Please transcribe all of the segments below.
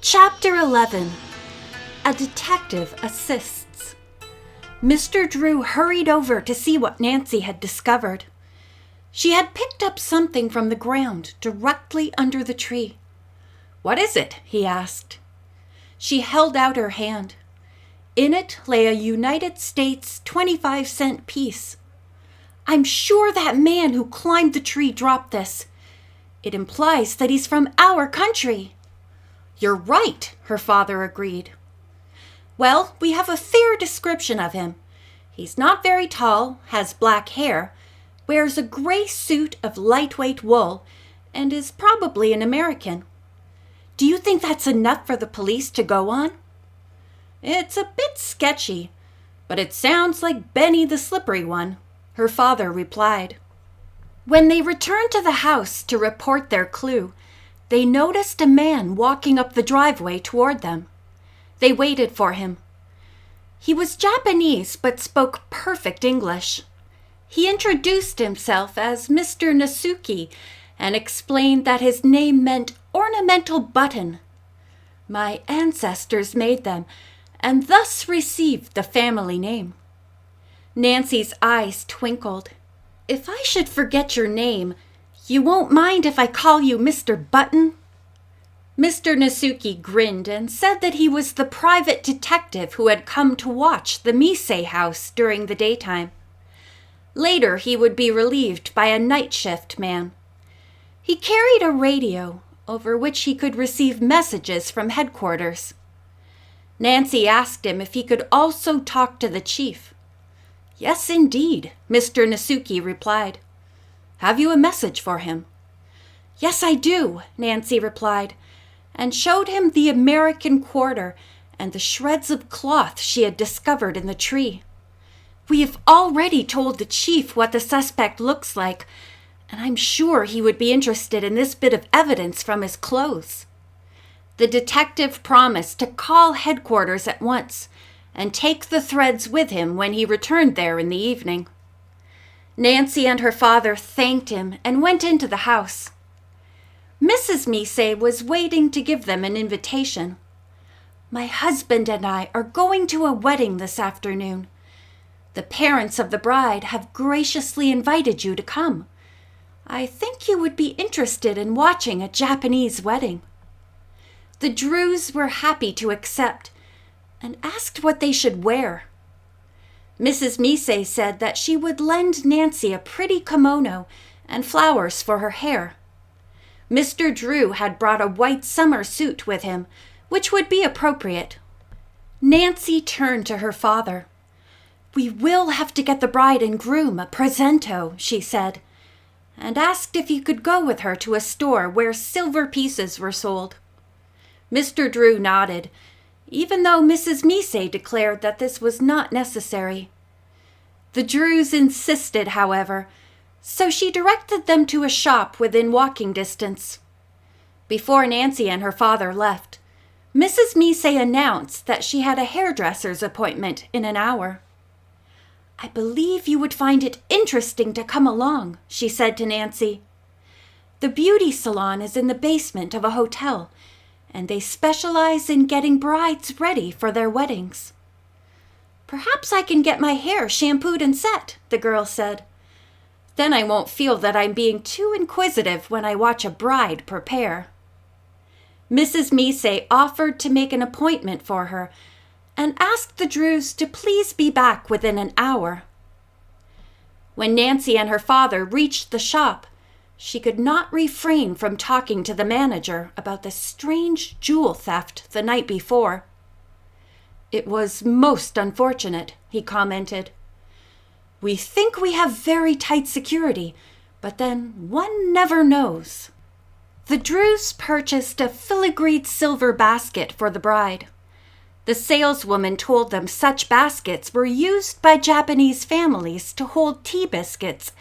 Chapter 11. A detective assists. Mr. Drew hurried over to see what Nancy had discovered. She had picked up something from the ground directly under the tree. "What is it?" he asked. She held out her hand. In it lay a United States 25-cent piece. "I'm sure that man who climbed the tree dropped this. It implies that he's from our country." "You're right," her father agreed. "Well, we have a fair description of him. He's not very tall, has black hair, wears a gray suit of lightweight wool, and is probably an American. Do you think that's enough for the police to go on?" "It's a bit sketchy, but it sounds like Benny the Slippery One," her father replied. When they returned to the house to report their clue, they noticed a man walking up the driveway toward them. They waited for him. He was Japanese but spoke perfect English. He introduced himself as Mr. Nasuki and explained that his name meant ornamental button. "My ancestors made them and thus received the family name." Nancy's eyes twinkled. "If I should forget your name, you won't mind if I call you Mr. Button?" Mr. Nasuki grinned and said that he was the private detective who had come to watch the Misei house during the daytime. Later, he would be relieved by a night shift man. He carried a radio, over which he could receive messages from headquarters. Nancy asked him if he could also talk to the chief. "Yes, indeed," Mr. Nasuki replied. "Have you a message for him?" "Yes, I do," Nancy replied, and showed him the American quarter and the shreds of cloth she had discovered in the tree. "We have already told the chief what the suspect looks like, and I'm sure he would be interested in this bit of evidence from his clothes." The detective promised to call headquarters at once and take the threads with him when he returned there in the evening. Nancy and her father thanked him and went into the house. Mrs. Misei was waiting to give them an invitation. "My husband and I are going to a wedding this afternoon. The parents of the bride have graciously invited you to come. I think you would be interested in watching a Japanese wedding." The Drews were happy to accept and asked what they should wear. Mrs. Misei said that she would lend Nancy a pretty kimono and flowers for her hair. Mr. Drew had brought a white summer suit with him, which would be appropriate. Nancy turned to her father. "We will have to get the bride and groom a presento," she said, and asked if he could go with her to a store where silver pieces were sold. Mr. Drew nodded, even though Mrs. Misei declared that this was not necessary. The Drews insisted, however, so she directed them to a shop within walking distance. Before Nancy and her father left, Mrs. Misei announced that she had a hairdresser's appointment in an hour. "I believe you would find it interesting to come along," she said to Nancy. "The beauty salon is in the basement of a hotel, and they specialize in getting brides ready for their weddings." "Perhaps I can get my hair shampooed and set," the girl said. "Then I won't feel that I'm being too inquisitive when I watch a bride prepare." Mrs. Misei offered to make an appointment for her and asked the Drews to please be back within an hour. When Nancy and her father reached the shop, she could not refrain from talking to the manager about the strange jewel theft the night before. "It was most unfortunate," he commented. "We think we have very tight security, but then one never knows." The Drews purchased a filigreed silver basket for the bride. The saleswoman told them such baskets were used by Japanese families to hold tea biscuits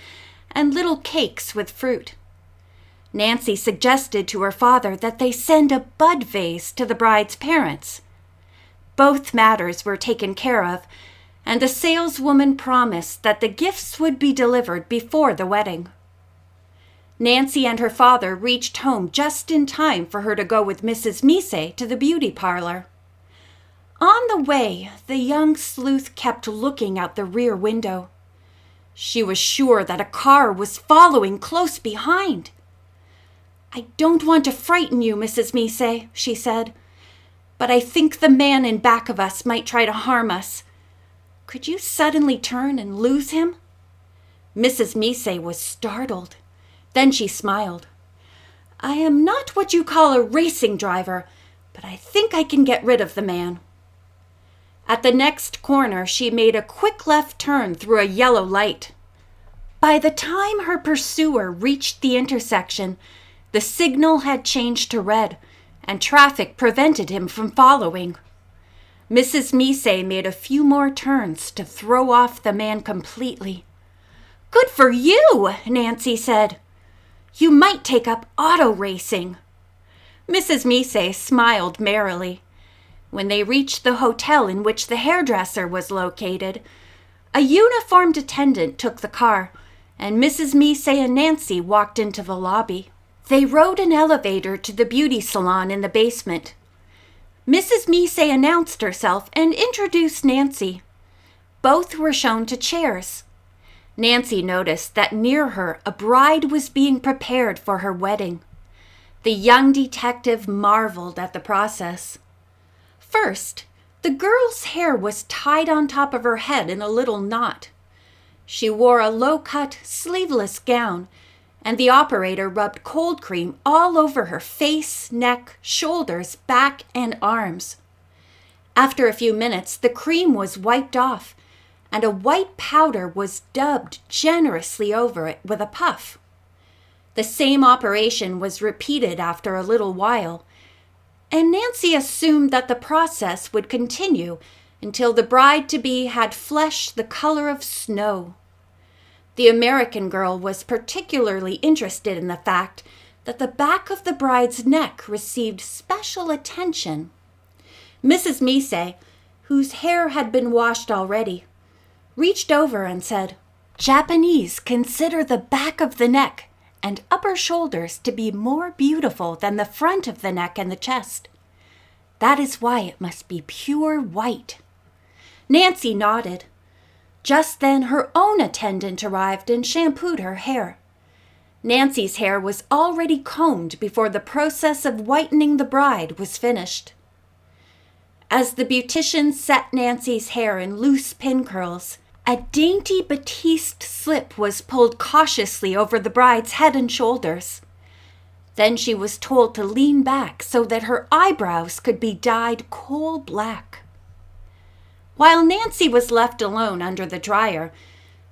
and little cakes with fruit. Nancy suggested to her father that they send a bud vase to the bride's parents. Both matters were taken care of, and the saleswoman promised that the gifts would be delivered before the wedding. Nancy and her father reached home just in time for her to go with Mrs. Mise to the beauty parlor. On the way, the young sleuth kept looking out the rear window. She was sure that a car was following close behind. "I don't want to frighten you, Mrs. Mise," she said, "but I think the man in back of us might try to harm us. Could you suddenly turn and lose him?" Mrs. Mise was startled. Then she smiled. "I am not what you call a racing driver, but I think I can get rid of the man." At the next corner, she made a quick left turn through a yellow light. By the time her pursuer reached the intersection, the signal had changed to red, and traffic prevented him from following. Mrs. Mise made a few more turns to throw off the man completely. "Good for you," Nancy said. "You might take up auto racing." Mrs. Mise smiled merrily. When they reached the hotel in which the hairdresser was located, a uniformed attendant took the car, and Mrs. Mise and Nancy walked into the lobby. They rode an elevator to the beauty salon in the basement. Mrs. Mise announced herself and introduced Nancy. Both were shown to chairs. Nancy noticed that near her a bride was being prepared for her wedding. The young detective marveled at the process. First, the girl's hair was tied on top of her head in a little knot. She wore a low-cut, sleeveless gown, and the operator rubbed cold cream all over her face, neck, shoulders, back, and arms. After a few minutes, the cream was wiped off, and a white powder was dabbed generously over it with a puff. The same operation was repeated after a little while, and Nancy assumed that the process would continue until the bride-to-be had flesh the color of snow. The American girl was particularly interested in the fact that the back of the bride's neck received special attention. Mrs. Mise, whose hair had been washed already, reached over and said, "Japanese consider the back of the neck and upper shoulders to be more beautiful than the front of the neck and the chest. That is why it must be pure white." Nancy nodded. Just then her own attendant arrived and shampooed her hair. Nancy's hair was already combed before the process of whitening the bride was finished. As the beautician set Nancy's hair in loose pin curls, a dainty batiste slip was pulled cautiously over the bride's head and shoulders. Then she was told to lean back so that her eyebrows could be dyed coal black. While Nancy was left alone under the dryer,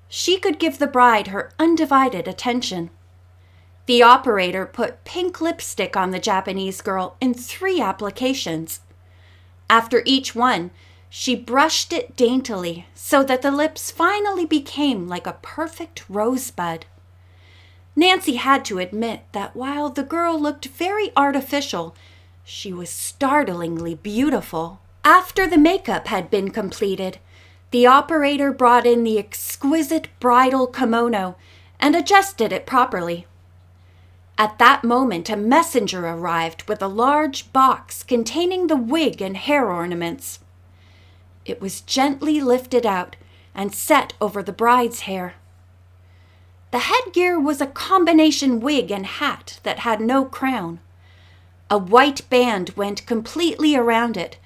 she could give the bride her undivided attention. The operator put pink lipstick on the Japanese girl in 3 applications. After each one, she brushed it daintily so that the lips finally became like a perfect rosebud. Nancy had to admit that while the girl looked very artificial, she was startlingly beautiful. After the makeup had been completed, the operator brought in the exquisite bridal kimono and adjusted it properly. At that moment, a messenger arrived with a large box containing the wig and hair ornaments. It was gently lifted out and set over the bride's hair. The headgear was a combination wig and hat that had no crown. A white band went completely around it,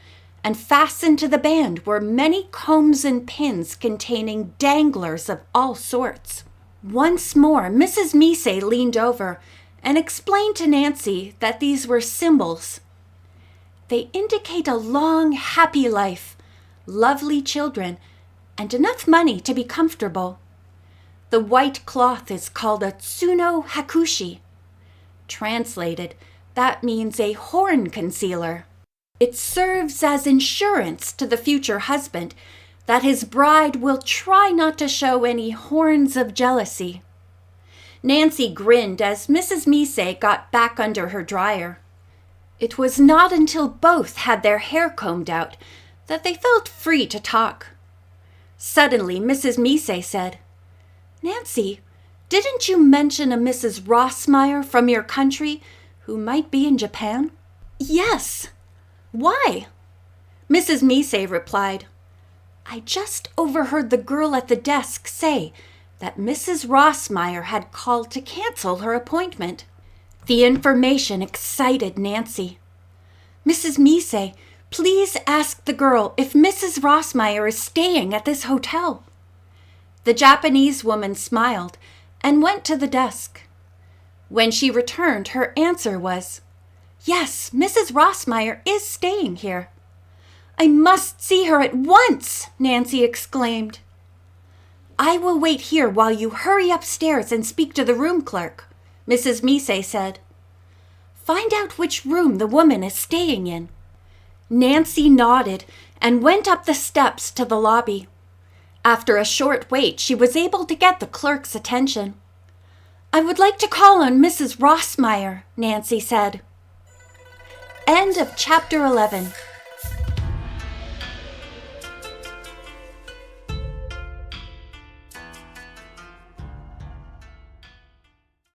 and fastened to the band were many combs and pins containing danglers of all sorts. Once more, Mrs. Mise leaned over and explained to Nancy that these were symbols. They indicate a long, happy life, lovely children, and enough money to be comfortable. The white cloth is called a tsuno hakushi. Translated, that means a horn concealer. It serves as insurance to the future husband that his bride will try not to show any horns of jealousy. Nancy grinned as Mrs. Mise got back under her dryer. It was not until both had their hair combed out that they felt free to talk. Suddenly, Mrs. Mise said, "Nancy, Didn't you mention a Mrs. Rossmeyer from your country who might be in Japan?" "Yes. Why?" Mrs. Misei replied, "I just overheard the girl at the desk say that Mrs. Rossmeyer had called to cancel her appointment." The information excited Nancy. "Mrs. Misei, please ask the girl if Mrs. Rossmeyer is staying at this hotel." The Japanese woman smiled and went to the desk. When she returned, her answer was, "Yes, Mrs. Rossmeyer is staying here." "I must see her at once," Nancy exclaimed. "I will wait here while you hurry upstairs and speak to the room clerk," Mrs. Misei said. "Find out which room the woman is staying in." Nancy nodded and went up the steps to the lobby. After a short wait, she was able to get the clerk's attention. "I would like to call on Mrs. Rossmeyer," Nancy said. End of chapter 11.